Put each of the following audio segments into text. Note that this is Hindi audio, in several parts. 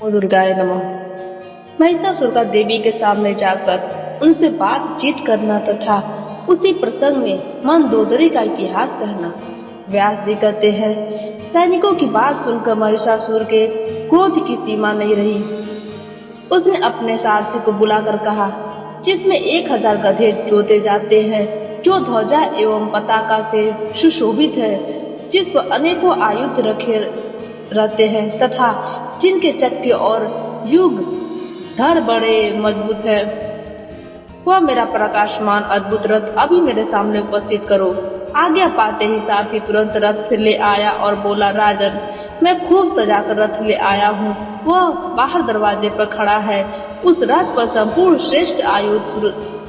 ओ दुर्गाय नमः। महिषासुर का देवी के सामने जाकर उनसे बातचीत करना तथा उसी प्रसंग में मंदोदरी का इतिहास कहना। व्यास जी कहते हैं, सैनिकों की बात सुनकर महिषासुर के क्रोध की सीमा नहीं रही। उसने अपने सारथी को बुलाकर कहा, जिसमें 1000 गधे जोते जाते हैं, जो ध्वजा एवं पताका से सुशोभित है, जिस पर अनेकों आयुध रखे रहते हैं तथा जिनके चक्के और युग धर बड़े मजबूत है, वह मेरा प्रकाशमान अद्भुत रथ अभी मेरे सामने उपस्थित करो। आज्ञा पाते ही सारथी तुरंत रथ ले आया और बोला, राजन, मैं खूब सजाकर रथ ले आया हूँ। वह बाहर दरवाजे पर खड़ा है। उस रथ पर संपूर्ण श्रेष्ठ आयुध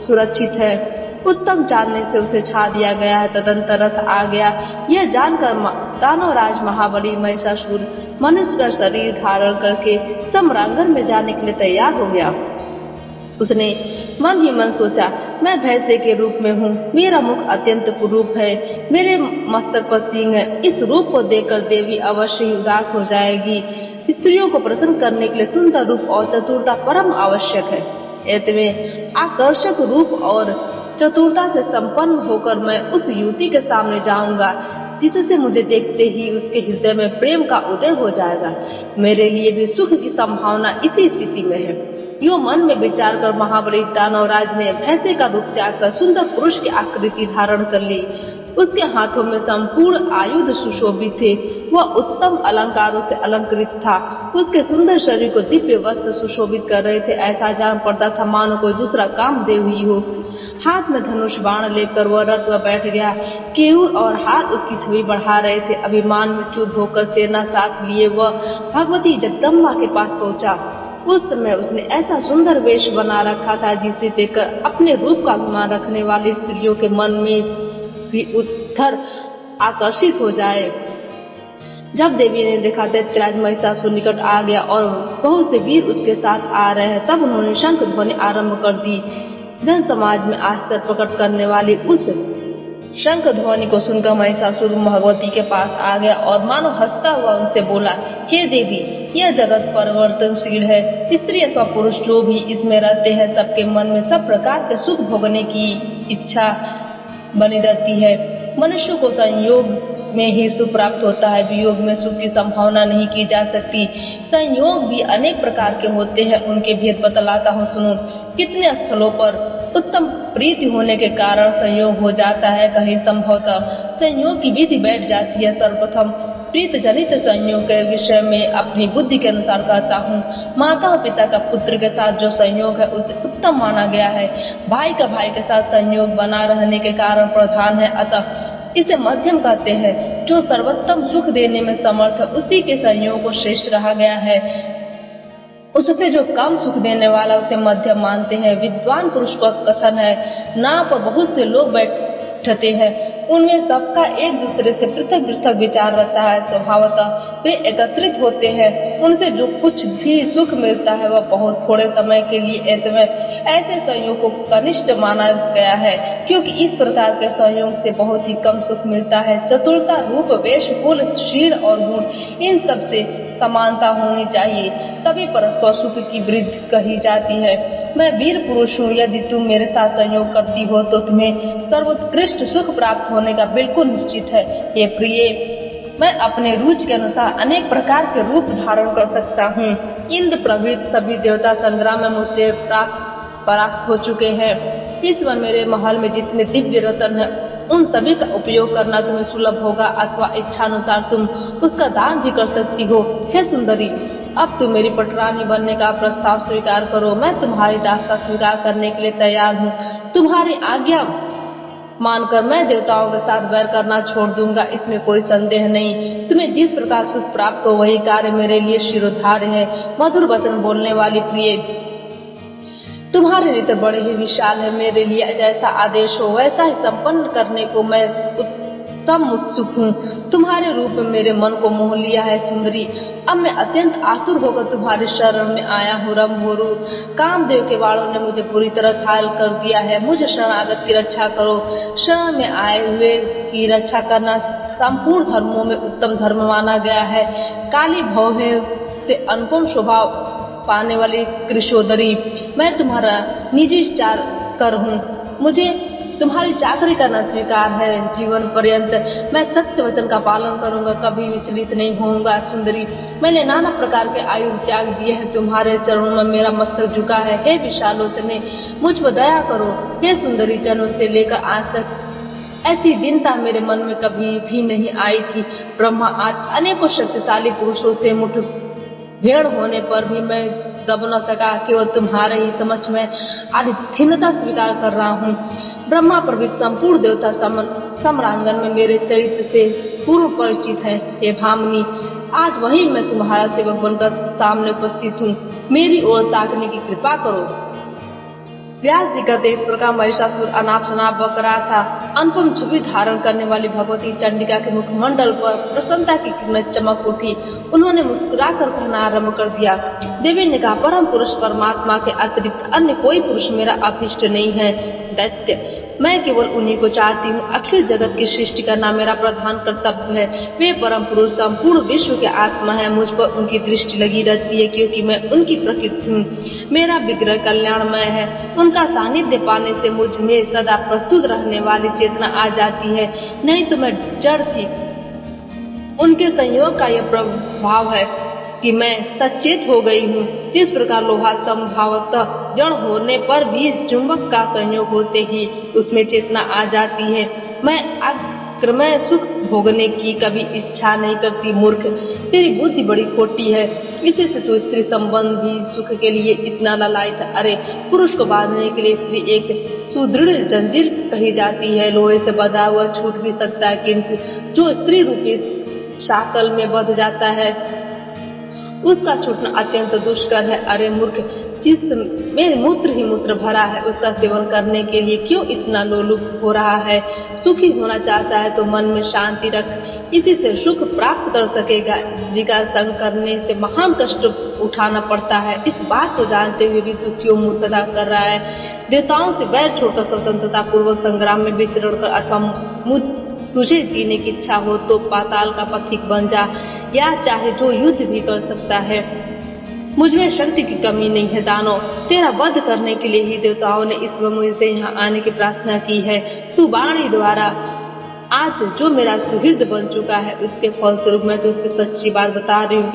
सुरक्षित है। उत्तम चांदनी से उसे छा दिया गया है। तदंतर रथ आ गया। यह जानकर दानवराज महाबली महिषासुर मनुष्य का शरीर धारण करके सम्रांगण में जाने के लिए तैयार हो गया। उसने मन ही मन सोचा, मैं भैंसे के रूप में हूँ, मेरा मुख अत्यंत कुरूप है, मेरे मस्तक पर सींग है। इस रूप को देखकर देवी अवश्य ही उदास हो जाएगी। स्त्रियों को प्रसन्न करने के लिए सुंदर रूप और चतुरता परम आवश्यक है। ऐसे में आकर्षक रूप और चतुरता से संपन्न होकर मैं उस युवती के सामने जाऊंगा, जिससे मुझे देखते ही उसके हृदय में प्रेम का उदय हो जाएगा। मेरे लिए भी सुख की संभावना इसी स्थिति में है। यो मन में विचार कर महाबली दानवराज ने भैंसे का रूप त्याग कर सुंदर पुरुष की आकृति धारण कर ली। उसके हाथों में संपूर्ण आयुध सुशोभित थे। वह उत्तम अलंकारों से अलंकृत था। उसके सुंदर शरीर को दिव्य वस्त्र सुशोभित कर रहे थे। ऐसा जान पड़ता था मानो कोई दूसरा कामदेव ही हो। हाथ में धनुष बाण लेकर वह रथ पर बैठ गया। केयूर और हाथ उसकी छवि बढ़ा रहे थे। अभिमान में चूर होकर सेना साथ लिए वह भगवती जगदम्बा के पास पहुंचा। उस समय उसने ऐसा सुंदर वेश बना रखा था, जिसे देखकर अपने रूप का अभिमान रखने वाली स्त्रियों के मन में भी उद्धर आकर्षित हो जाए। जब देवी ने देखा दैत्यराज महिषासुर निकट आ गया और बहुत से वीर उसके साथ आ रहे हैं, तब उन्होंने शंख ध्वनि आरंभ कर दी। जन समाज में आश्चर्य प्रकट करने वाली उस शंख ध्वनि को सुनकर महिषासुर भगवती के पास आ गया और मानो हंसता हुआ उनसे बोला, हे देवी, यह जगत परिवर्तनशील है। स्त्री अथवा पुरुष जो भी इसमें रहते हैं, सबके मन में सब प्रकार के सुख भोगने की इच्छा बनी रहती है। मनुष्य को संयोग में ही सुख प्राप्त होता है, वियोग में सुख की संभावना नहीं की जा सकती। संयोग भी अनेक प्रकार के होते हैं, उनके भेद बतलाता हूँ, सुनो। कितने स्थलों पर उत्तम प्रीति होने के कारण संयोग हो जाता है, कहीं संभवतः संयोग की विधि बैठ जाती है। सर्वप्रथम प्रीत जनित संयोग के विषय में अपनी बुद्धि के अनुसार कहता हूँ। माता और पिता का पुत्र के साथ जो संयोग है, उसे उत्तम माना गया है। भाई का भाई के साथ संयोग बना रहने के कारण प्रधान है, अतः इसे मध्यम कहते हैं। जो सर्वोत्तम सुख देने में समर्थ है, उसी के संयोग को श्रेष्ठ कहा गया है। उससे जो कम सुख देने वाला, उसे मध्यम मानते हैं। विद्वान पुरुष का कथन है, नाव पर बहुत से लोग बैठते हैं, उनमें सबका एक दूसरे से पृथक पृथक विचार रहता है। स्वभावतः वे एकत्रित होते हैं। उनसे जो कुछ भी सुख मिलता है, वह बहुत थोड़े समय के लिए ऐसे संयोग को कनिष्ठ माना गया है, क्योंकि इस प्रकार के संयोग से बहुत ही कम सुख मिलता है। चतुरता, रूप, वेश, कुल, शील और गुण, इन सब से समानता होनी चाहिए, तभी परस्पर सुख की वृद्धि कही जाती है। मैं वीर पुरुष हूँ, यदि तुम मेरे साथ संयोग करती हो तो तुम्हें सर्वोत्कृष्ट सुख प्राप्त होने का बिल्कुल निश्चित है। ये प्रिय, मैं अपने रुचि के अनुसार अनेक प्रकार के रूप धारण कर सकता हूँ। इंद्र प्रभृत सभी देवता संग्राम में मुझसे परास्त हो चुके हैं। इस समय मेरे महल में जितने दिव्य रत्न हैं, उन सभी का उपयोग करना तुम्हें सुलभ होगा, अथवा इच्छानुसार तुम उसका दान भी कर सकती हो। हे सुंदरी, अब तुम मेरी पटरानी बनने का प्रस्ताव स्वीकार करो। मैं तुम्हारी दासता स्वीकार करने के लिए तैयार हूँ। तुम्हारी आज्ञा मानकर मैं देवताओं के साथ वैर करना छोड़ दूंगा, इसमें कोई संदेह नहीं। तुम्हें जिस प्रकार सुख प्राप्त हो, वही कार्य मेरे लिए शिरोधार्य है। मधुर वचन बोलने वाली प्रिय, तुम्हारे नेत्र बड़े ही विशाल है। मेरे लिए जैसा आदेश हो वैसा ही संपन्न करने को मैं उत्सुक हूँ। तुम्हारे रूप में मेरे मन को मोह लिया है सुंदरी। अब मैं अत्यंत आतुर होकर तुम्हारे शरण में आया हूँ। रंभोरु, कामदेव के बाणों ने मुझे पूरी तरह घायल कर दिया है। मुझे शरणागत की रक्षा करो। शरण में आए हुए की रक्षा करना संपूर्ण धर्मों में उत्तम धर्म माना गया है। काली भव में से अनुपम शोभा पाने वाली कृशोदरी, मैं तुम्हारा निजी चाकर हूँ। मुझे तुम्हारी चाकरी करना स्वीकार है। जीवन पर्यंत मैं सत्य वचन का पालन करूंगा, कभी विचलित नहीं होऊंगा। सुंदरी, मैंने नाना प्रकार के आयु त्याग दिए हैं, तुम्हारे चरणों में मेरा मस्तक झुका है। हे विशालोचने, मुझ पर दया करो। हे सुंदरी, जन्म से लेकर आज तक ऐसी दीनता मेरे मन में कभी भी नहीं आई थी। ब्रह्मा आज अनेकों शक्तिशाली पुरुषों से मुठभेड़ होने पर भी मैं दब न सका। केवल तुम्हारे ही समक्ष में अधीनता स्वीकार कर रहा हूँ। ब्रह्मा प्रभृत संपूर्ण देवता सम्रांगण में मेरे चरित्र से पूर्ण परिचित है। हे भामिनी, आज वही मैं तुम्हारा सेवक बनकर सामने उपस्थित हूँ। मेरी ओर ताकने की कृपा करो। व्यास जी कहते इस प्रकार महिषासुर अनाप शनाप बक रहा था। अनुपम छवि धारण करने वाली भगवती चंडिका के मुखमंडल पर प्रसन्नता की किरणें चमक उठी। उन्होंने मुस्कुराकर कहना आरंभ कर दिया। देवी ने कहा, परम पुरुष परमात्मा के अतिरिक्त अन्य कोई पुरुष मेरा अभिष्ट नहीं है। दैत्य, मैं केवल उन्हीं को चाहती हूँ। अखिल जगत की सृष्टि करना मेरा प्रधान कर्तव्य है। वे परम पुरुष संपूर्ण विश्व के आत्मा है। मुझ पर उनकी दृष्टि लगी रहती है क्योंकि मैं उनकी प्रकृति हूँ। मेरा विग्रह कल्याणमय है। उनका सानिध्य पाने से मुझ में सदा प्रस्तुत रहने वाली चेतना आ जाती है, नहीं तो मैं जड़ थी। उनके संयोग का यह प्रभाव है कि मैं सचेत हो गई हूँ। जिस प्रकार लोहा संभवतः जड़ होने पर भी चुंबक का संयोग होते ही उसमें चेतना आ जाती है। मैं अग्रमय सुख भोगने की कभी इच्छा नहीं करती। मूर्ख, तेरी बुद्धि बड़ी खोटी है, इसी से तू स्त्री संबंधी सुख के लिए इतना लालायित। अरे, पुरुष को बांधने के लिए स्त्री एक सुदृढ़ जंजीर कही जाती है। लोहे से बंधा हुआ छूट भी सकता है, किंतु जो स्त्री रूपी शाकल में बंध जाता है उसका छूटना अत्यंत दुष्कर है। अरे मूर्ख, जिसमें मूत्र ही मूत्र भरा है उसका सेवन करने के लिए क्यों इतना लोलुप हो रहा है? सुखी होना चाहता है तो मन में शांति रख, इसी से सुख प्राप्त कर सकेगा। जी का संग करने से महान कष्ट उठाना पड़ता है। इस बात को जानते हुए भी तू क्यों मूर्खता कर रहा है? देवताओं से बैर छोड़कर स्वतंत्रता पूर्वक संग्राम में विचरण कर अथवा तुझे जीने की इच्छा हो तो पाताल का पथिक बन जा, या चाहे जो युद्ध भी कर सकता है। मुझमें शक्ति की कमी नहीं है दानव। तेरा वध करने के लिए ही देवताओं ने इस समय से यहाँ आने की प्रार्थना की है। तू वाणी द्वारा आज जो मेरा सुहृद बन चुका है उसके फलस्वरूप मैं तुझसे सच्ची बात बता रही हूँ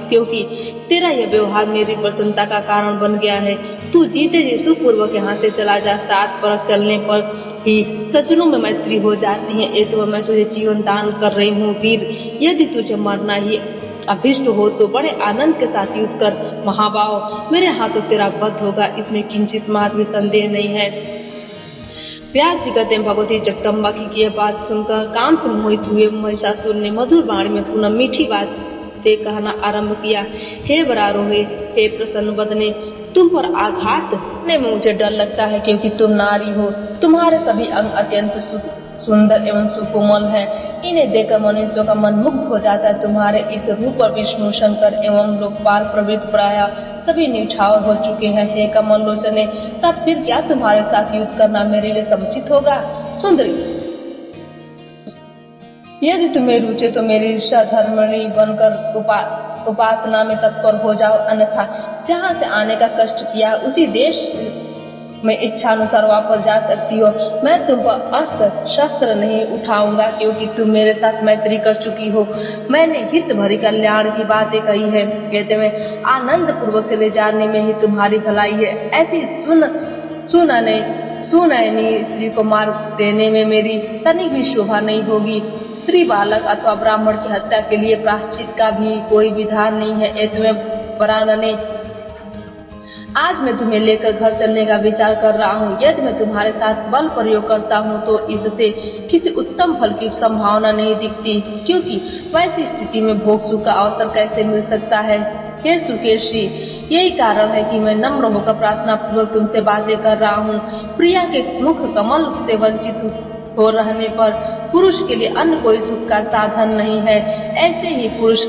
क्योंकि तेरा यह व्यवहार मेरी प्रसन्नता का कारण बन गया है। तू जीते जी सुखपूर्वक यहाँ से चला जा। 7 परख चलने पर ही सज्जनों में मैत्री हो जाती है। तो मैं तुझे जीवन दान कर रही हूँ वीर। यदि तुझे मरना ही अभिष्ट हो तो बड़े आनंद के साथ युद्ध कर महाभाव। मेरे हाथों तेरा वध होगा, इसमें किंचित मात्र भी संदेह नहीं है। व्यास जी कहते हैं, भगवती जगदम्बा की यह बात सुनकर काम से मोहित हुए महिषासुर ने मधुर वाणी में पुनः मीठी बात से कहना आरंभ किया। हे बरारोहे, हे प्रसन्न बदने, तुम पर आघात करने में मुझे डर लगता है क्योंकि तुम नारी हो। तुम्हारे सभी अंग अत्यंत सुंदर एवं सुकोमल है। इन्हें देखकर मनुष्यों का मन मुग्ध हो जाता है। तुम्हारे इस रूप पर विष्णु, शंकर एवं लोकपाल प्रवृत्त प्राय सभी निछावर हो चुके हैं। हे कमल लोचने, तब फिर क्या तुम्हारे साथ युद्ध करना मेरे लिए समुचित होगा? सुंदरी, यदि तुम्हें रुचे तो मेरी ईर्षा धर्मणी बनकर उपासना में तत्पर हो जाओ, अन्यथा जहाँ से आने का कष्ट किया उसी देश में इच्छानुसार वापस जा सकती हो। मैं तुम पर अस्त्र शस्त्र नहीं उठाऊंगा क्योंकि तुम मेरे साथ मैत्री कर चुकी हो। मैंने हित भरी कल्याण की बातें कही है, कहते हुए आनंद पूर्वक चले जाने में ही तुम्हारी भलाई है। ऐसी सुनैनी स्त्री को मार देने में मेरी तनिक भी शोभा नहीं होगी। स्त्री, बालक अथवा ब्राह्मण की हत्या के लिए प्रायश्चित का भी कोई विधान नहीं है। तुम्हें वरानने, आज मैं तुम्हें लेकर घर चलने का विचार कर रहा हूँ। यदि मैं तुम्हारे साथ बल प्रयोग करता हूँ तो इससे किसी उत्तम फल की संभावना नहीं दिखती, क्योंकि वैसी स्थिति में भोग सुख का अवसर कैसे मिल सकता है? हे सुकेशी, यही कारण है कि मैं नम्र होकर प्रार्थना पूर्वक तुमसे बातें कर रहा हूँ। प्रिया के मुख कमल से वंचित हो रहने पर पुरुष के लिए अन्य कोई सुख का साधन नहीं है। ऐसे ही पुरुष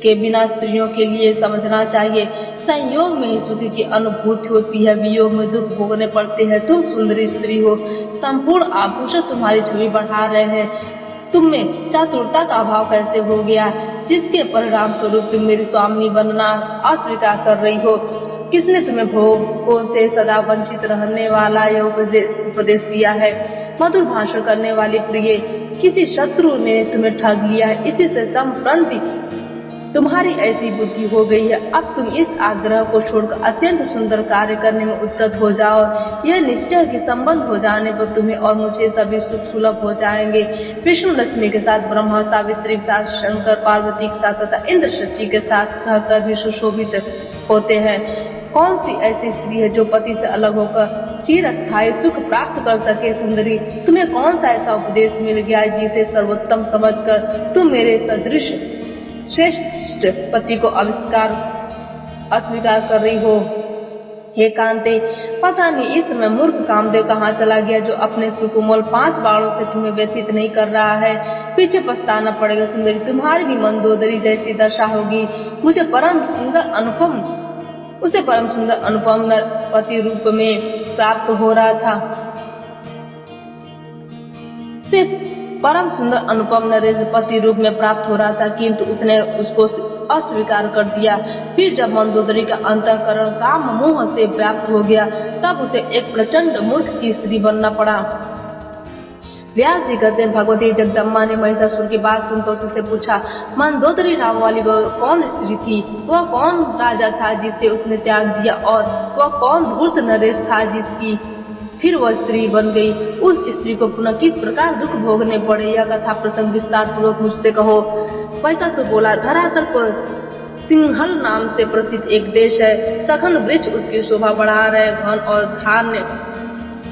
के बिना स्त्रियों के लिए समझना चाहिए, संयोग में ही सुख की अनुभूति होती है, वियोग में दुख भोगने पड़ते हैं। तुम सुंदरी स्त्री हो, संपूर्ण आभूषण तुम्हारी छवि बढ़ा रहे हैं। तुम में चातुरता का अभाव कैसे हो गया, जिसके परिणाम स्वरूप तुम मेरी स्वामिनी बनना अस्वीकार कर रही हो। किसने तुम्हें भोगों से सदा वंचित रहने वाला यह उपदेश दिया है? मधुर भाषण करने वाली प्रिय, किसी शत्रु ने तुम्हें ठग लिया है, इसी से संप्रति तुम्हारी ऐसी बुद्धि हो गई है। अब तुम इस आग्रह को छोड़कर अत्यंत सुंदर कार्य करने में उद्यत हो जाओ। यह निश्चय कि संबंध हो जाने पर तुम्हें और मुझे सभी सुख सुलभ हो जाएंगे। विष्णु लक्ष्मी के साथ, ब्रह्मा सावित्री के साथ, शंकर पार्वती के साथ तथा इंद्र शची के साथ रहकर भी सुशोभित होते हैं। कौन सी ऐसी स्त्री है जो पति से अलग होकर चिरस्थायी सुख प्राप्त कर सके? सुंदरी, तुम्हें कौन सा ऐसा उपदेश मिल गया है जिसे सर्वोत्तम समझकर तुम मेरे सदृश श्रेष्ठ पति को अस्वीकार कर रही हो? हे कांते, पता नहीं इस समय मूर्ख कामदेव कहाँ चला गया, जो अपने सुकुमल 5 बाणों से तुम्हें व्यथित नहीं कर रहा है। पीछे पछताना पड़ेगा सुंदरी, तुम्हारी भी मंदोदरी जैसी दशा होगी। उसे परम सुंदर अनुपम पति रूप में प्राप्त हो रहा था। परम सुंदर अनुपम नरेश पति रूप में प्राप्त हो रहा था, किंतु उसने उसको अस्वीकार कर दिया। फिर जब मंदोदरी का अंतःकरण काम मोह से व्याप्त हो गया, तब उसे एक प्रचंड मूर्ख की स्त्री बनना पड़ा। व्यास जी कहते हैं, भगवती जगदम्बा ने महिषासुर की बात सुनकर उससे पूछा, मंदोदरी नाम वाली वह कौन स्त्री थी? वह कौन राजा था जिसे उसने त्याग दिया? और वह कौन धूर्त नरेश था जिसकी फिर वह स्त्री बन गई? उस स्त्री को पुनः किस प्रकार दुख भोगने पड़े, यह कथा प्रसंग विस्तार पूर्वक मुझसे कहो। महिषासुर बोला, धरातल पर सिंहल नाम से प्रसिद्ध एक देश है। सघन वृक्ष उसकी शोभा बढ़ा रहे, घन और धान्य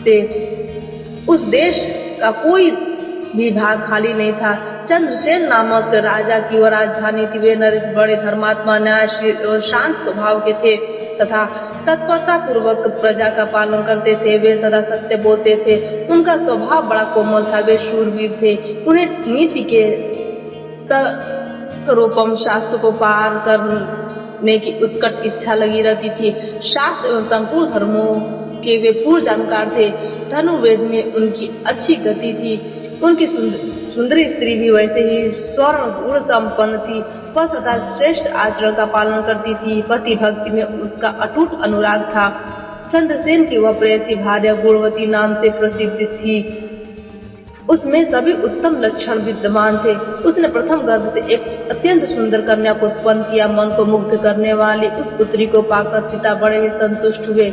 से उस देश का कोई भी भाग खाली नहीं था। चंद्रसेन नामक राजा की वह राजधानी थी। वे नरेश बड़े धर्मात्मा, न्यायशील और शांत स्वभाव के थे तथा तत्परता पूर्वक प्रजा का पालन करते थे। वे सदा सत्य बोलते थे। उनका स्वभाव बड़ा कोमल था। वे शूरवीर थे। उन्हें नीति के रूपम शास्त्र को पार करने की उत्कट इच्छा लगी रहती थी। शास्त्र एवं संपूर्ण धर्मों के वे पूर्ण जानकार थे। धनुर्वेद में उनकी अच्छी गति थी। उनकी सुंदरी स्त्री भी वैसे ही स्वर्ण गुण संपन्न थी। वह सदा श्रेष्ठ आचरण का पालन करती थी। पति भक्ति में उसका अटूट अनुराग था। चंद्रसेन की वह प्रेयसी भार्या गुणवती नाम से प्रसिद्ध थी। उसमें सभी उत्तम लक्षण विद्यमान थे। उसने प्रथम गर्भ से एक अत्यंत सुंदर कन्या को उत्पन्न किया। मन को मुग्ध करने वाली उस पुत्री को पाकर पिता बड़े ही संतुष्ट हुए।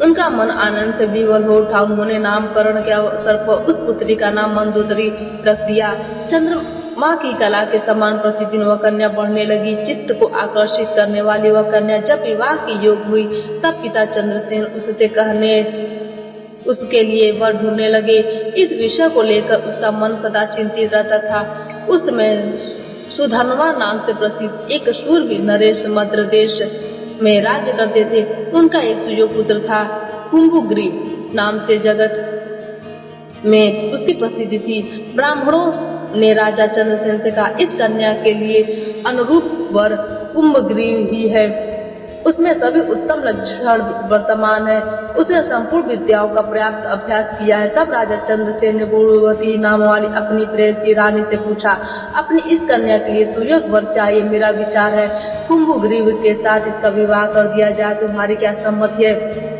उनका मन आनंद से विवल हो उठा। उन्होंने नामकरण के अवसर पर उस पुत्री का नाम मंदोदरी रख दिया। चंद्रमा की कला के समान प्रतिदिन वह कन्या बढ़ने लगी। चित्त को आकर्षित करने वाली वह कन्या जब विवाह की योग हुई, तब पिता चंद्रसेन उसके लिए वर ढूंढने लगे। इस विषय को लेकर उसका मन सदा चिंतित रहता था। उस समय सुधनवा नाम से प्रसिद्ध एक शूरवीर नरेश मद्र देश में राज्य करते थे। उनका एक सुयोग पुत्र था। कुंभग्रीव नाम से जगत में उसकी प्रसिद्धि थी। ब्राह्मणों ने राजा चंद्रसेन से कहा, इस कन्या के लिए अनुरूप वर कुंभग्रीव ही है। उसमें सभी उत्तम लक्षण वर्तमान है। उसने संपूर्ण विद्याओं का पर्याप्त अभ्यास किया है। तब राजा चंद्रसेन ने गुणवती नाम वाली अपनी प्रेयसी रानी से पूछा, अपनी इस कन्या के लिए सुयोग वर चाहिए। मेरा विचार है कुंभग्रीव के साथ इसका विवाह कर दिया जाए। तुम्हारी क्या सम्मति है?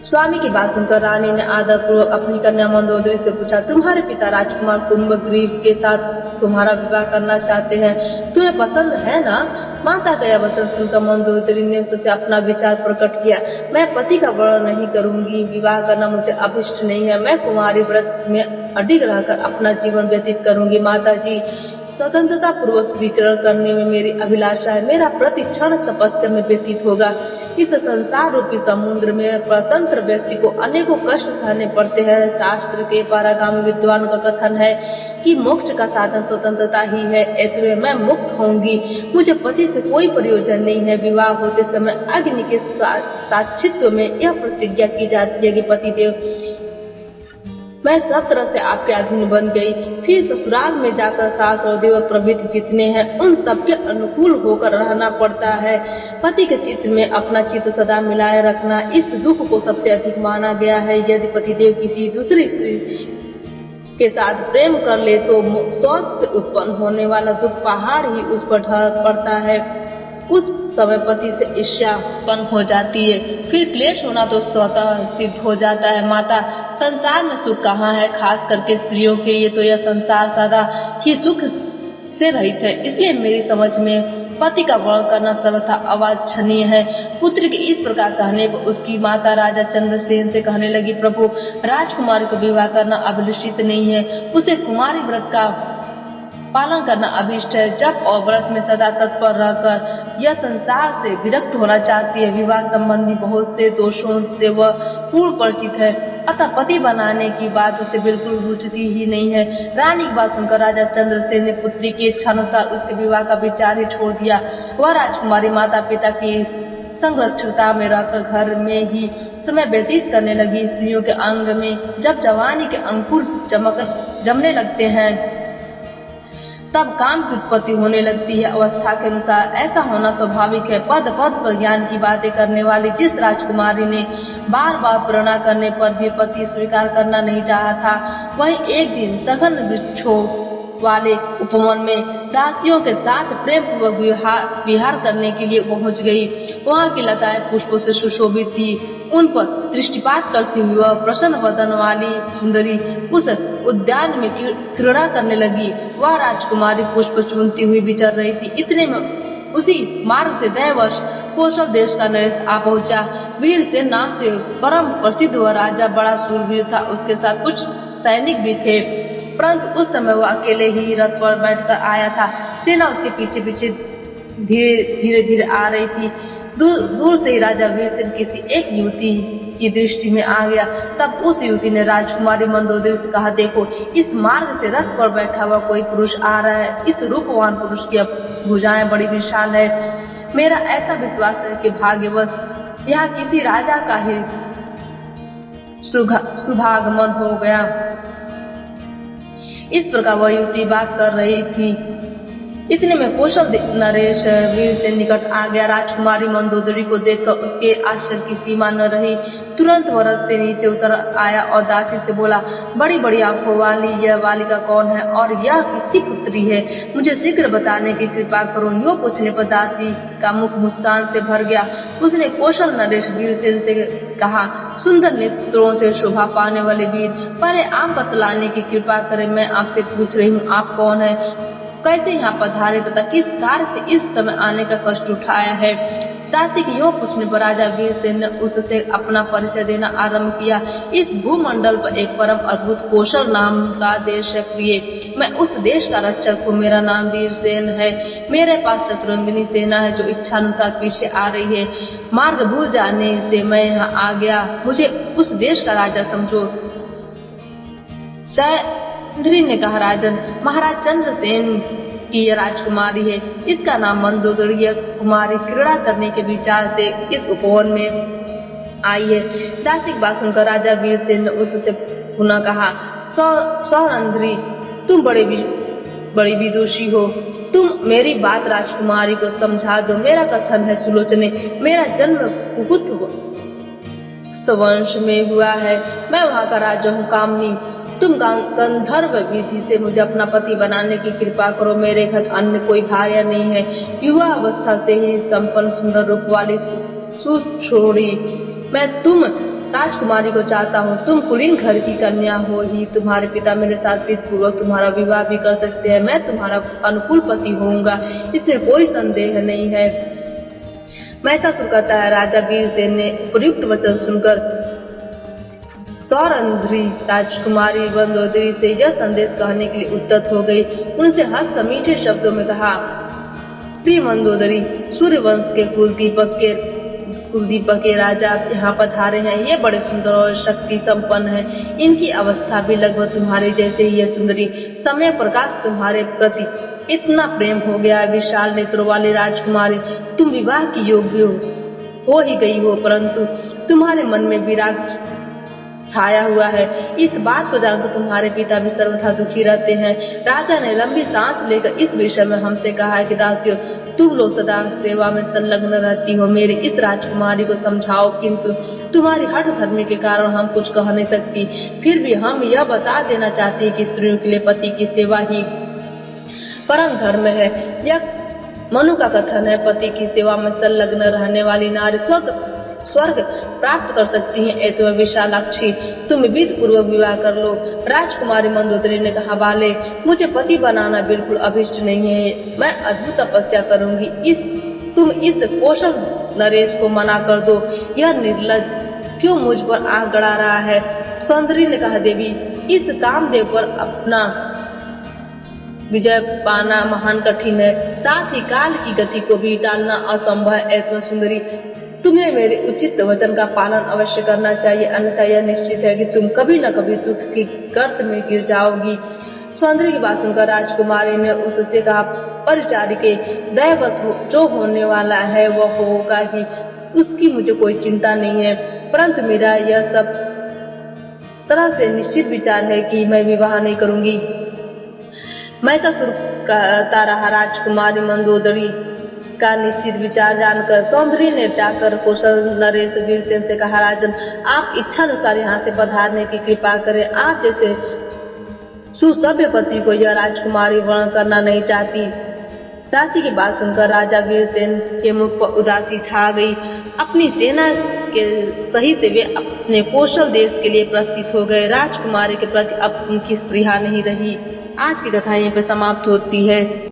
स्वामी की बात सुनकर रानी ने आदर पूर्वक अपनी कन्या मंदोदरी से पूछा, तुम्हारे पिता राजकुमार कुंभग्रीव के साथ तुम्हारा विवाह करना चाहते हैं, तुम्हें पसंद है ना? माता का यह वचन सुनकर मंदोदरी ने उससे अपना विचार प्रकट किया। मैं पति का वर्णन नहीं करूंगी। विवाह करना मुझे अभिष्ट नहीं है। मैं कुमारी व्रत में अडिग रहकर अपना जीवन व्यतीत करूंगी। माता जी, स्वतंत्रता पूर्वक विचरण करने में मेरी अभिलाषा है। मेरा प्रति क्षण तपस्या में व्यतीत होगा। इस संसार रूपी समुद्र में स्वतंत्र व्यक्ति को अनेकों कष्ट सहने पड़ते हैं। शास्त्र के परागामी विद्वानों का कथन है कि मोक्ष का साधन स्वतंत्रता ही है। ऐसे में मैं मुक्त होंगी। मुझे पति से कोई प्रयोजन नहीं है। विवाह होते समय अग्नि के साक्षित्व में यह प्रतिज्ञा की जाती है कि पतिदेव, मैं सब तरह से आपके अधीन बन गई। फिर ससुराल में जाकर सास और देवर प्रभृति जितने हैं, उन सबके अनुकूल होकर रहना पड़ता है। पति के चित्त में अपना चित्त सदा मिलाए रखना इस दुख को सबसे अधिक माना गया है। यदि पतिदेव किसी दूसरी स्त्री के साथ प्रेम कर ले तो शौच से उत्पन्न होने वाला दुख पहाड़ ही उस पर ढल पड़ता है। उस समय पति से ईर्ष्यापन हो जाती है, फिर क्लेश होना तो स्वतः सिद्ध हो जाता है। माता, संसार में सुख कहाँ है, खास करके स्त्रियों के लिए तो यह संसार सदा ही सुख से रहित है। इसलिए मेरी समझ में पति का वर्णन करना सर्वथा अवांछनीय है। पुत्र के इस प्रकार कहने पर उसकी माता राजा चंद्रसेन से कहने लगी, प्रभु, राजकुमारी को विवाह करना अभिलषित नहीं है, उसे कुमारी व्रत का पालन करना अभिष्ट है। जब और व्रत में सदा तत्पर रहकर यह संसार से विरक्त होना चाहती है। विवाह संबंधी बहुत से दोषों से वह पूर्ण परिचित है, अतः पति बनाने की बात उसे बिल्कुल रुचती ही नहीं है। रानी की बात सुनकर राजा चंद्रसेन ने पुत्री की इच्छानुसार उसके विवाह का विचार ही छोड़ दिया। वह राजकुमारी माता पिता की संरक्षणता में रहकर घर में ही समय व्यतीत करने लगी। स्त्रियों के अंग में जब जवानी के अंकुर जमने लगते हैं तब काम की उत्पत्ति होने लगती है। अवस्था के अनुसार ऐसा होना स्वाभाविक है। पद पर ज्ञान की बातें करने वाली जिस राजकुमारी ने बार बार प्रेरणा करने पर भी पति स्वीकार करना नहीं चाहा था, वही एक दिन सघन वृक्षों वाले उपवन में दासियों के साथ प्रेम पूर्वक विहार करने के लिए पहुंच गई। वहां की लताएं पुष्पों से सुशोभित थी। उन पर दृष्टिपात करती हुई वह प्रसन्न वदन वाली सुंदरी उस उद्यान में क्रीड़ा करने लगी। वह राजकुमारी पुष्प चुनती हुई विचर रही थी। इतने में उसी मार्ग से दैवश कौशल देश का नरेश आ पहुंचा। वीरसेन नाम से परम प्रसिद्ध वह राजा बड़ा शूरवीर था। उसके साथ कुछ सैनिक भी थे, परंतु उस समय वह अकेले ही रथ पर बैठकर आया था। सेना उसके पीछे पीछे धीरे धीरे आ रही थी। दूर से ही राजा वीरसेन किसी एक युवती की दृष्टि में आ गया। तब उस युवती ने राजकुमारी मंदोदरी से कहा, देखो, इस मार्ग से रथ पर बैठा हुआ कोई पुरुष आ रहा है। इस रूपवान पुरुष की भुजाएं बड़ी विशाल है। मेरा ऐसा विश्वास है कि भाग्यवश यहाँ किसी राजा का ही शुभागमन हो गया। इस प्रकार वह युवती बात कर रही थी। इतने में कौशल नरेश वीरसेन निकट आ गया। राजकुमारी मंदोदरी को देखकर उसके आश्चर्य की सीमा न रही। तुरंत वह रथ से नीचे उतर आया और दासी से बोला, बड़ी बड़ी आंखों वाली यह बालिका कौन है और यह किसकी पुत्री है? मुझे शीघ्र बताने की कृपा करो। यो पूछने पर दासी का मुख मुस्कान से भर गया। उसने कौशल नरेश वीरसेन से कहा, सुंदर नेत्रों से शोभा पाने वाले वीर, पहले आप बतलाने की कृपा करें। मैं आपसे पूछ रही हूँ, आप कौन है, कैसे यहाँ पधारे तथा किस कार्य से इस समय आने का कष्ट उठाया है? दासी की यो पूछने पर राजा वीरसेन ने उससे अपना परिचय देना आरंभ किया। इस भूमंडल पर एक परम अद्भुत कौशल नाम का देश है प्रिय। मैं उस देश का रक्षक हूँ। मेरा नाम वीरसेन है। मेरे पास चतुरंगिनी सेना है जो इच्छानुसार पीछे आ रही है। मार्ग भूल जाने से मैं यहाँ आ गया। मुझे उस देश का राजा समझो। सैंधरी ने कहा, राजन, महाराज चंद्रसेन की यह राजकुमारी है। इसका नाम मंदोदरी। यह कुमारी क्रीड़ा करने के विचार से इस उपवन में आई है। दासी की बात सुनकर राजा वीरसेन ने उससे पुनः कहा, सौरंध्री, तुम बड़ी विदुषी हो। तुम मेरी बात राजकुमारी को समझा दो। मेरा कथन है, सुलोचने, मेरा जन्म कुकुत वंश में हुआ है। मैं वहाँ का राजा हूँ। कामनी, तुम गंधर्व विधि से मुझे अपना पति बनाने की कृपा करो। मेरे घर अन्य कोई भार्या नहीं है। युवा अवस्था से ही संपन्न सुंदर रूप वाली सुछोड़ी मैं तुम राजकुमारी को चाहता हूँ। तुम कुलीन घर की कन्या हो ही। तुम्हारे पिता मेरे साथ प्रीतिपूर्वक तुम्हारा विवाह भी कर सकते हैं। मैं तुम्हारा अनुकूल पति होऊंगा, इसमें कोई संदेह नहीं है। महिषासुर कहता है, राजा वीरसेन ने उपयुक्त वचन सुनकर सौरंध्री राजकुमारी मंदोदरी से यह संदेश कहने के लिए उद्यत हो गई। उनसे हंसकर मीठे शब्दों में कहा, प्रिय मंदोदरी, सूर्यवंश के कुलदीपक के राजा यहाँ पधारे हैं। ये बड़े सुंदर और शक्ति संपन्न हैं। इनकी अवस्था भी लगभग तुम्हारे जैसे ही है। सुंदरी, समय प्रकाश तुम्हारे प्रति इतना प्रेम हो गया। विशाल नेत्रों वाली राजकुमारी, तुम विवाह की योग्य हो ही गई हो, परंतु तुम्हारे मन में विराग छाया हुआ है। इस बात को जानकर तुम्हारे पिता भी सर्वथा दुखी रहते हैं। राजा ने लंबी सांस लेकर इस विषय में हमसे कहा है कि दासियों, तुम लोग सदा सेवा में संलग्न रहती हो। मेरे इस राजकुमारी को समझाओ, किंतु तुम्हारी हठ धर्म के कारण हम कुछ कह नहीं सकती। फिर भी हम यह बता देना चाहते हैं कि स्त्रियों के लिए पति की सेवा ही परम धर्म है। यह मनु का कथन है। पति की सेवा में संलग्न रहने वाली नारी स्वर्ग प्राप्त कर सकती है। ऐसे में विशालाक्षी, तुम विधि पूर्वक विवाह कर लो। राजकुमारी मंदोदरी ने कहा, बाले, मुझे पति बनाना बिल्कुल अभिष्ट नहीं है। मैं अद्भुत तपस्या करूंगी। तुम इस कौशल नरेश को मना कर दो। यह निर्लज क्यों मुझ पर आग गड़ा रहा है? सौंदर्य ने कहा, देवी, इस कामदेव पर अपना विजय पाना महान कठिन है, साथ ही काल की गति को भी टालना असंभव है। ऐसा सुंदरी, तुम्हें मेरे उचित वचन का पालन अवश्य करना चाहिए, अन्यथा यह निश्चित है कि तुम कभी न कभी दुख की गर्त में गिर जाओगी। सौंदर्य की बात सुनकर राजकुमारी ने उससे कहा, परिचारिके, दैवश जो होने वाला है वह होगा ही, उसकी मुझे कोई चिंता नहीं है। परंतु मेरा यह सब तरह से निश्चित विचार है कि मैं विवाह नहीं करूंगी। महिषासुर कहता रहा। राजकुमारी मंदोदरी का निश्चित विचार जानकर सौंदर्य ने जाकर कौशल नरेश वीरसेन से कहा, राजन, आप इच्छानुसार यहाँ से पधारने की कृपा करें। आप जैसे सुसभ्य पति को यह राजकुमारी वर्ण करना नहीं चाहती। दासी की बात सुनकर राजा वीरसेन के मुख पर उदासी छा गई। अपनी सेना के सहित वे अपने कौशल देश के लिए प्रस्थित हो गए। राजकुमारी के प्रति अब उनकी स्पृहा नहीं रही। आज की कथा यहीं पर समाप्त होती है।